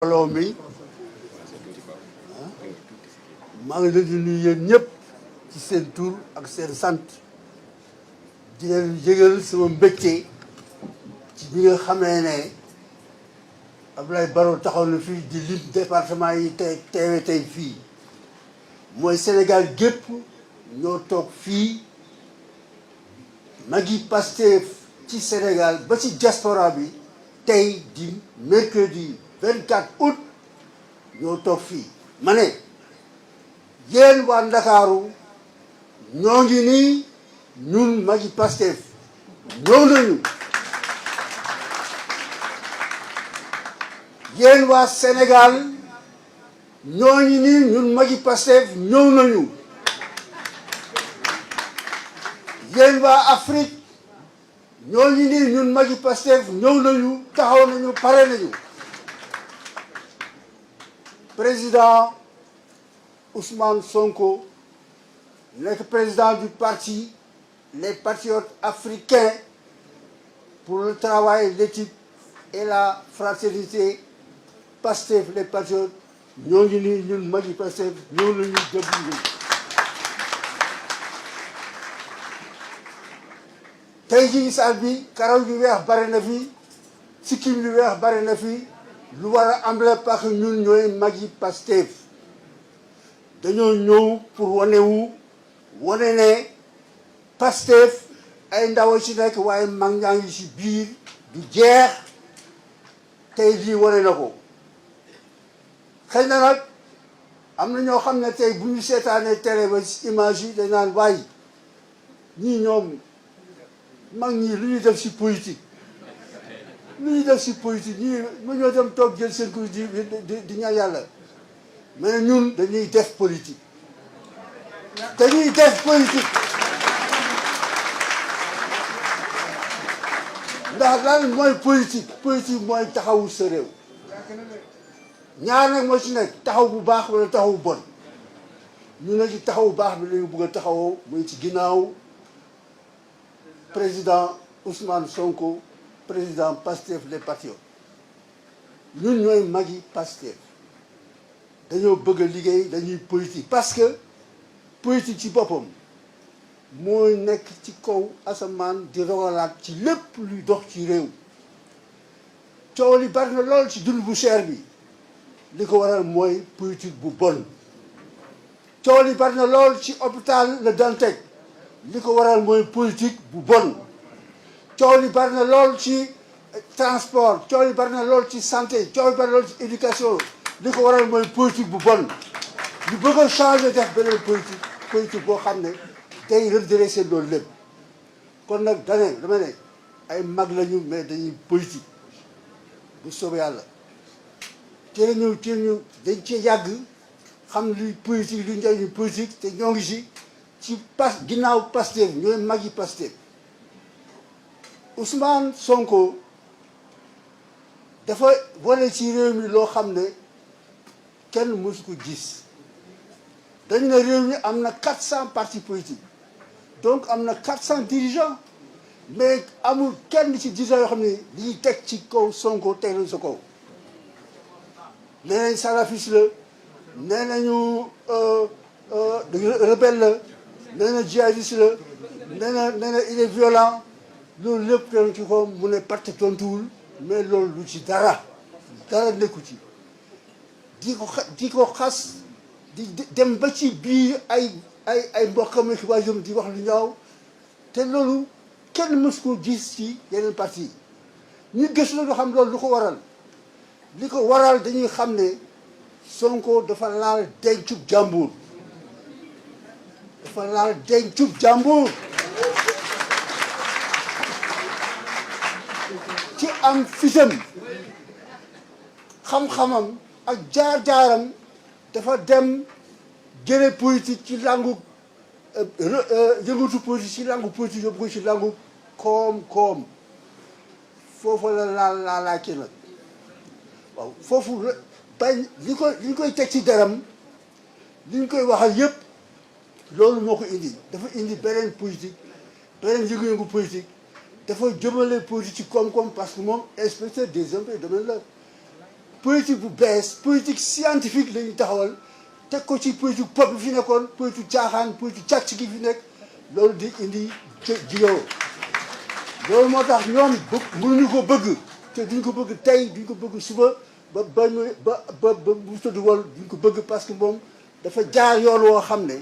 mbooloo mi maa ngi leen di nuyu yéen ñëpp ci seen tur ak seen sant di leen yëgal sama mbégte ci bi nga xamee ne Abdoulaye Barrow taxaw na fii di lim département yi teewe tey fii mooy Sénégal gépp ñoo toog fii magi Pastef ci Sénégal ba ci diaspora bi tey di mercredi 24 août ñoo toog fii ma ne yéen waa Ndakaaru ñoo ngi nii ñun magi Pastef ñëw nañu yéen waa Sénégal ñoo ngi nii ñun magi Pastef ñëw nañu yéen waa Afrique ñoo ngi nii ñun magi Pastef ñëw nañu taxaw nañu pare nañu président Ousmane Sonko nekk président du parti les patriotes africains pour le travail, l'éthique et la fraternité Pastef les patriotes ñoo ngi nii ñun magi Pastef ñëw nañu déglu tey jii saal bi karaw gi weex bare na fi sikkim lu weex bare na fi lu war a am la parce que ñun ñooy magi Pastef dañoo ñëw pour wane ne Pastef ay ndaw ci nekk waaye mag ñaa ngi ci biir du jeex tey jii wane na ko xëy na nag am na ñoo xam ne tey bu ñu seetaanee télé ba image yi dañ naan waaye ñii ñoom mag ñii lu ñuy def ci politique lu ñuy def ci politique ñii mu ñoo dem toog jël seen kur di ñaan yàlla mais ñun dañuy def politique dañuy def politique ndax lan mooy politique mooy taxawu sa réew ñaar nag moo ci nekk taxaw bu baax wala taxaw bu bon ñu ne ci taxaw bu baax bi lañu bëgg a taxawoo muy ci ginnaaw président Ousmane Sonko président Pastef les patriotes ñun ñooy magi Pastef dañoo bëgg a liggéey dañuy politique parce que politique ci boppam mooy nekk ci kaw asamaan di rogalaat ci lépp luy dox ci réew coow li bari na lool ci dund bu cher bi li ko waral mooy politique bu bon coow li bari na lool ci hôpital Le Dantec li ko waral mooy politique bu bon coow li bari na lool ci transport coow li bari na lool ci santé coow li bari na lool ci éducation li ko waral mooy politique bu bon ñu bëgg a changer def beneen politique boo xam ne day redresser loolu lépp kon nag dama ne ay mag lañu mais dañuy politique bu soobee yàlla teel ñu dañ cee yàgg xam luy politique luy njëriñu politique te ñoo ngi ci ginnaaw Pastef ñooy magi Pastef Ousmane Sonko dafa wane ci réew mi loo xam ne kenn mësu ko gis dañu ne réew mi am na 400 partis politiques donc am na 400 dirigeants mais amul kenn ci dirigeants yoo xam ne li ñuy teg ci kaw Sonko teg nañ sa kaw nee nañ salafiste la nee nañu rebelle la nee na djihadiste la nee na il est violent loolu lépp teewoon ci ko mu ne parti tontuwul mais loolu lu ci dara nekku ci di ko xas di dem ba ci biir ay mbokkam ak waajur di wax lu ñaaw te loolu kenn mës ko gis ci yeneen parti yi ñu gëstu la nga xam loolu lu ko waral li ko waral dañuy xam ne Sonko dafa laal dencub jàmbur ci am fitam xam-xamam ak jaar-jaaram dafa dem jële politique ci langu yëngatu politique ci langu politique yóbbu ko ci langu koom-koom foofu la laalaake nag waaw foofu bañ li ñu koy teg ci daram li ñu koy waxal yëpp loolu moo ko indi dafa indi beneen politique beneen yëngu-yëngu politique dafa jëmale politique ci koom-koom parce que moom inspecteur des impôts et domaines la politique bu bees politique scientifique la ñu taxawal teg ko ci politique pop bi fi nekkoon politique caaxaan politique càcc gi fi nekk loolu di indi jiyoo loolu moo tax ñoom mënuñu ko bëgg te duñ ko bëgg tey duñ ko bëgg suba ba bu tëdd wol duñ ko bëgg parce que moom dafa jaar yoon woo xam ne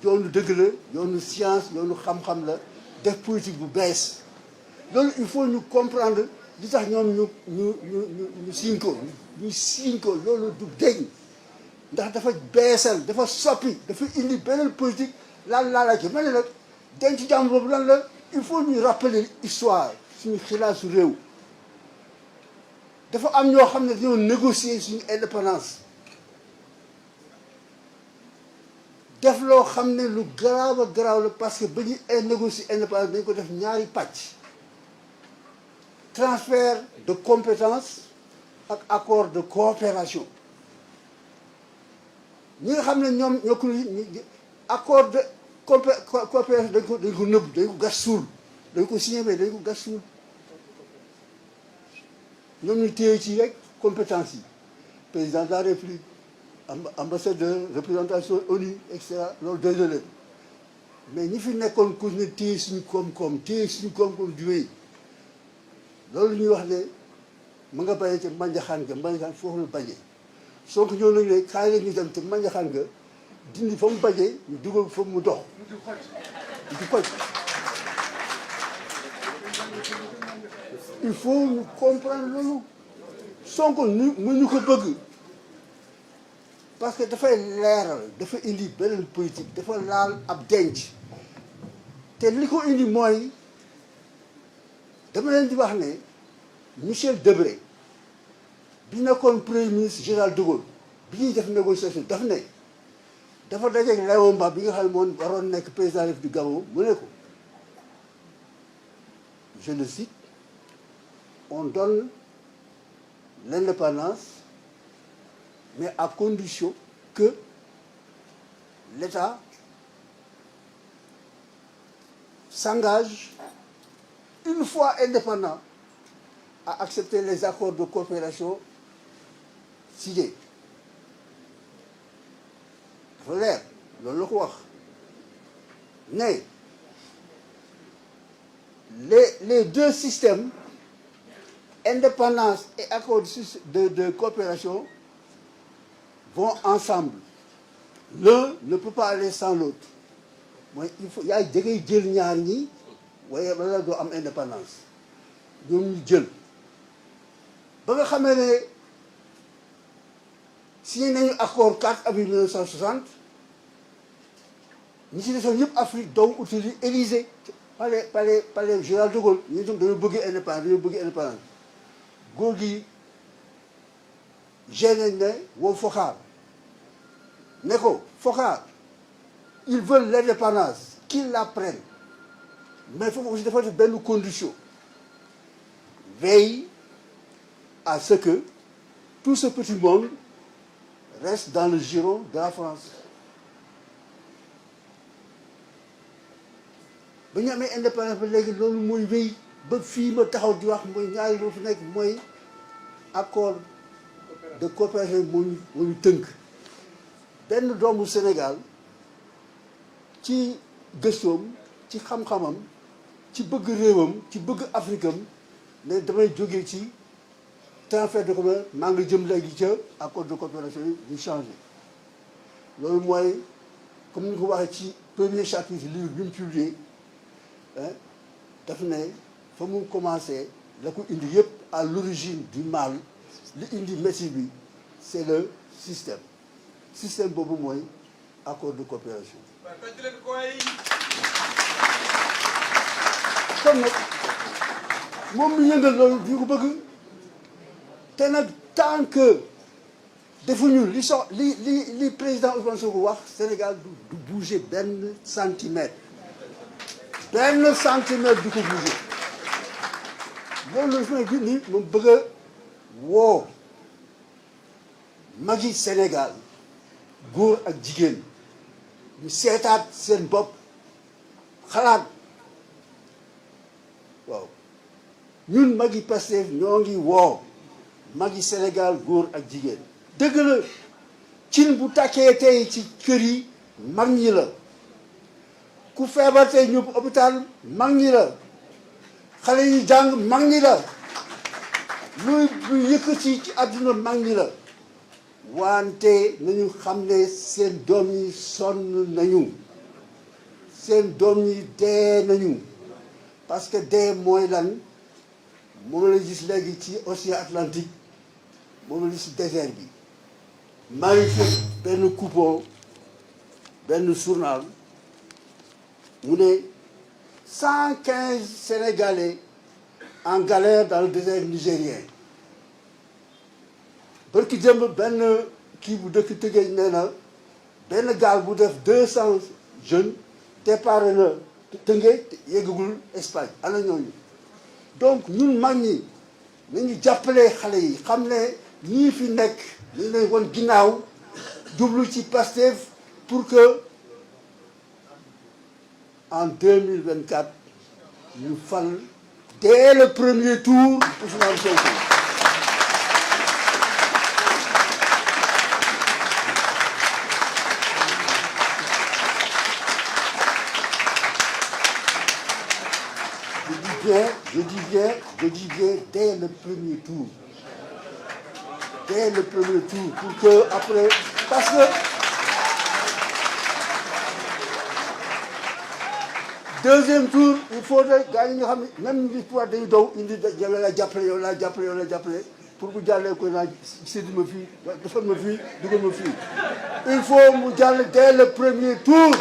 yoonu dëgg la yoonu science yoonu xam-xam la def politique bu bees loolu il faut ñu comprendre li tax ñoom ñu siiñ ko loolu du deñ ndax dafa beesal dafa soppi dafa indi beneen politique lan laa la ci mel ne nag denc jàmm boobu lan la il faut ñu rappeler histoire suñu xilaasu réew dafa am ñoo xam ne dañoo négocier suñu indépendance def loo xam ne lu garaaw a garaaw la parce que ba ñuy négocier indépendance dañ ko def ñaari pàcc transfert de compétences ak accord de coopération ñi nga xam ne ñoom ñoo ko accord de coopération dañ ko nëbb dañ ko gas suul dañ ko signé mais dañ ko gas suul ñoom ñu téye ci rek compétence yi président de la République ambassadeur représentation ONU et cetera loolu doy na leen mais ñi fi nekkoon ku ne téye suñu koom-koom du wéy loolu ñuy wax ne mu nga bañee te manjaxaan nga foofu la bañee soo ko ñëw nañu ne kaay la ñu dem te manjaxaan nga dindi fa mu bañee ñu dugal fa mu dox di koj il faut ñu comprendre loolu Sonko ñu ko bëgg parce que dafay leeral dafa indi beneen politique dafa laal ab denc te li ko indi mooy dama leen di wax ne Michel Debré bi nekkoon premier ministre général de Gaulle bi ñuy def négociation dafa dajeeg Léon Mba bi nga xam ne moom waroon nekk président du Gabon mu ne ko je le cite on donne l'indépendance mais à condition que l'État s'engage une fois indépendant à accepter les accords de coopération signés dafa leer loolu la ko wax ne les deux systèmes indépendance et accord de coopération vont ensemble l'un ne peut pas aller sans l'autre mooy il faut yaay dangay jël ñaar ñi waaye bala doo am indépendance ñoom ñu jël ba nga xamee ne signé nañu accord 4 avril 1960 ñi ci desoon ñëpp Afrique doom utili Élysée palais général de Gaulle ñu tam dañoo bëgg indépendance góor gi génne ne woo Foccart ne ko Foccart ils veulent l'indépendance qu'ils la prennent mais foofu aussi dafa def benn condition veille à ce que tout ce petit monde reste dans le giron de la France ba ñu amee indépendance ba léegi loolu mooy wéy ba fii ma taxaw di wax mooy ñaari loo fi nekk mooy accord de coopération moo ñu tënk benn doomu Sénégal ci gëstoom ci xam-xamam ci bëgg réewam ci bëgg Afrikam ne damay jógee ci transfert de commerce maa ngi jëm léegi ca accord de coopération yi ñu changé loolu mooy comme ni ko waxee ci premier chapitre livre bi mu publié daf ne fa mu commencé la ko indi yëpp à l'origine du mal li indi métier bi c'est le système boobu mooy accord de coopération kon nag moom mi yëngal loolu du ko bëgg te nag tant que defuñu li président Ousmane Sonko wax Sénégal du bouger benn centimètre du ko bouger loolu la fi ne ni moom bëgg a woo magi Sénégal góor ak jigéen ñu seetaat seen bopp xalaat waaw ñun magi Pastef ñoo ngi woo magi Sénégal góor ak jigéen dëgg la cin bu tàkkee tey ci kër yi mag ñi la ku feebar tey ñëpp hôpital mag ñi la xale yi jàng mag ñi la luy yëkkati ci àdduna mag ñi la wante nañu xam ne seen doom yi sonn nañu seen doom yi dee nañu parce que dee mooy lan moom la gis léegi ci océan Atlantique moom la gis ci désert bi maa ngi fi benn coupon benn journal mu ne 115 Sénégalais en galère dans le désert nigérien barki jëmb benn kii bu dëkk Tëngéej nee na benn gaal bu def 200 jeunes départ na Tëngéej yeggagul Espagne ana ñooñu donc ñun mag ñi nañu jàppale xale yi xam ne ñii fi nekk ñu leen won ginnaaw jublu ci Pastef pour que en 2024 ñu fal dès le premier tour Ousmane Sonko. Je dis bien dès le premier tour. Dès le premier tour pour que après parce que deuxième tour il faudrait gars yi nga xam ne même li pouvoir dañu daw indi yow laa jàppale pour bu jàllee ko naa séddu ma fii defal ma fii dugal ma fii il faut mu jàll dès le premier tour.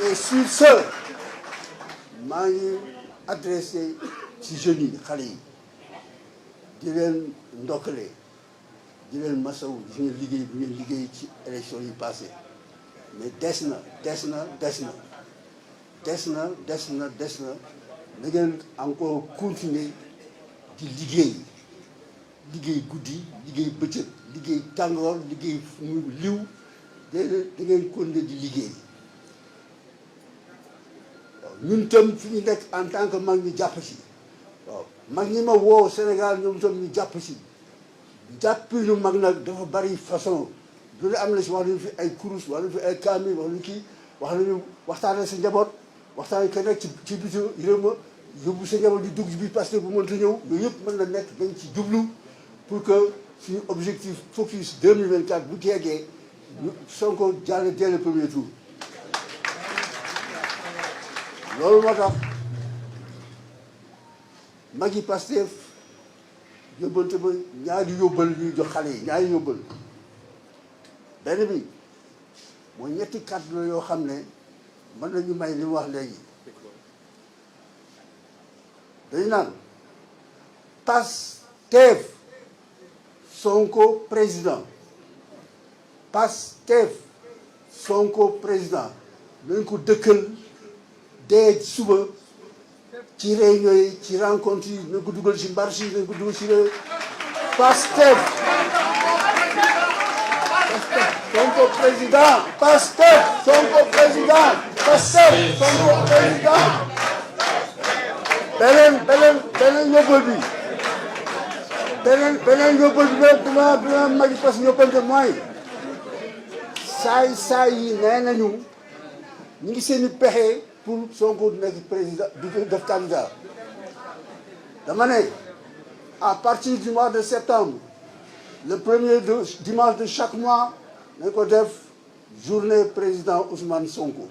Et sur ce maa ngi adressé ci jeunes yi xale yi di leen ndokkale di leen masaw di ngeen liggéey bi ngeen liggéey ci élection yi passé mais des na na ngeen encore continuer di liggéey guddi liggéey bëccëg liggéey tàngoor liggéey liw da ngeen continuer di liggéey ñun tam fi ñu nekk en tant que mag ñi jàpp si waaw mag ñi ma woo Sénégal ñoom tam ñu jàpp si jàpp ñu mag nag dafa bari façon lu ne am na si wax nañu fi ay kurus wax nañu fi ay kaamil wax nañu kii wax nañu waxtaanee sa njaboot waxtaanee ka nekk ci biti réew ma yóbbu sa njaboot di dugg bi parce que bu mënta ñëw yooyu yëpp mën na nekk dañ ci jublu pour que suñu objectif focus 2024 bu teegee ñu Sonko jàll dès le premier tour. loolu moo tax magi Pastef yóbbante ba ñaari yóbbal ñuy jox xale yi ñaari yóbbal benn bi mooy ñetti kàddu la yoo xam ne mën nañu may li mu wax léegi dañu naan Pastef Sonko président Pastef Sonko président nañ ko dëkkal dès suba ci réunion yi ci rencontre yi nañ ko dugal ci marché yi nañ ko dugal ci Pastef Sonko président Pastef Sonko président Pastef Sonko président beneen yóbbal bi beneen yóbbal bi rek dina magi parce que yóbbante mooy saay yi nee nañu ñu ngi seeni pexe pour Sonko nekk président du def candidat dama ne à partir du mois de septembre le premier dimanche de chaque mois nañ ko def journée président Ousmane Sonko.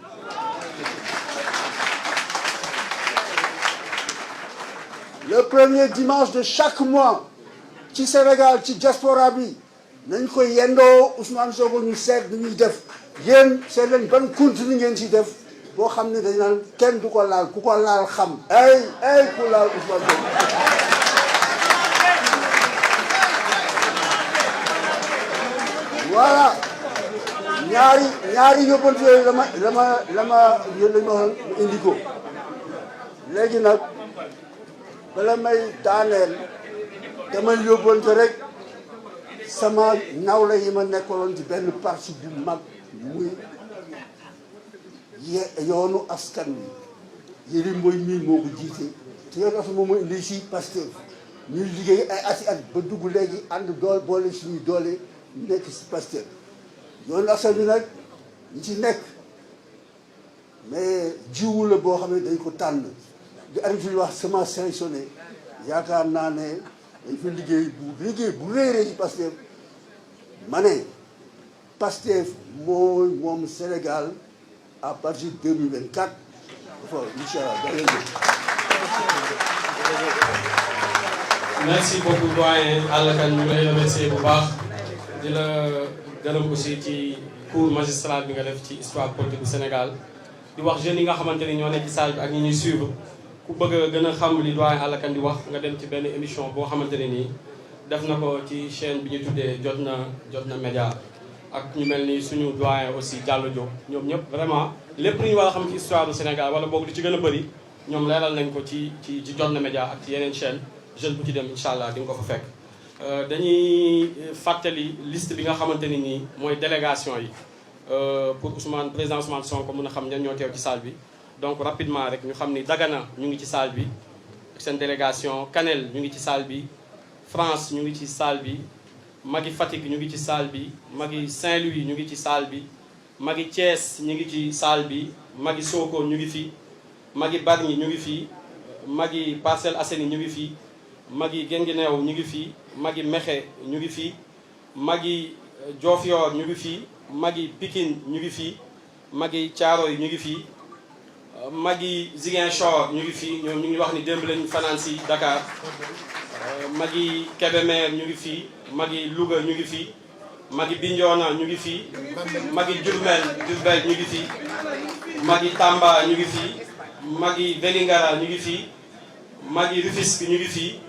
Le premier dimanche de chaque mois ci Sénégal ci diaspora bi nañ ko yendoo Ousmane Sonko ñu seet ni ñuy def yéen seet leen ban continue ngeen ci def boo xam ne dañ naan kenn du ko laal ku ko laal xam ay ku laal Ousmane Sonko. voilà ñaari yóbbante yooyu la ma indi ko léegi nag bala may daaneel damay yóbbante rek sama nawle yi ma nekkaloon ci benn parti bu mag muy yoonu askan wi Yéri Mboy mii moo ko jiite te yoon as moom mooy indi si Pastef ñuy liggéey ay at ba dugg léegi ànd dool boole suñuy doole nekk si Pastef yoonu askan bi nag ñi ci nekk mais jiwu la boo xam ne dañ ko tànn di arrêté wax semence sélectionnée yaakaar naa ne dañ fi liggéey bu réeree ci Pastef ma ne Pastef mooy moom Sénégal à partir de 2024 dafa incha allah. merci beaucoup doyen Alla Kane ñu ngi lay remercier bu baax di la gërëm aussi ci cours magistral bi nga def ci histoire politique bu Sénégal di wax jeunes yi nga xamante ni ñoo nekk ci salle bi ak ñi ñuy suivre ku bëgg a gën a xam li doyen Alla Kane di wax nga dem ci benn émission boo xamante ne nii def na ko ci chaîne bi ñu tuddee Jotna Média ak ñu mel ni suñu doyen aussi Diallo Diop ñoom ñëpp vraiment lépp lu ñu war a xam ci histoire du Sénégal wala boog lu ci gën a bëri ñoom leeral nañ ko ci Jotna Média ak ci yeneen chaîne jeune bu ci dem incha allah di nga ko fa fekk. dañuy fàttali liste bi nga xamante ni nii mooy délégation yi pour président Ousmane Sonko mën a xam ñan ñoo teew ci salle bi. donc rapidement rek ñu xam ni Dagana ñu ngi ci salle bi ak seen délégation Kanel ñu ngi ci salle bi France ñu ngi ci salle bi Magi Fatick ñu ngi ci salle bi Magi Saint-Louis ñu ngi ci salle bi Magi Thiès ñu ngi ci salle bi Magi Sokone ñu ngi fi Magi Bargny ñu ngi fi Magi Parcelles Assainies ñu ngi fi Magi Guinguinéo ñu ngi fi Magi Mékhé ñu ngi fi Magi Diofior ñu ngi fi Magi Pikine ñu ngi fi Magi Thiaroye ñu ngi fi Magi Ziguinchor ñu ngi fii ñoom ñu ngi wax ni démb lañu fanaan si Dakar Magi Kébémer ñu ngi fii Magi Louga ñu ngi fii Magi Bignona ñu ngi fii Magi Diourbel ñu ngi fii Magi Tamba ñu ngi fii Magi Vélingara ñu ngi fii Magi Rufisque ñu ngi fii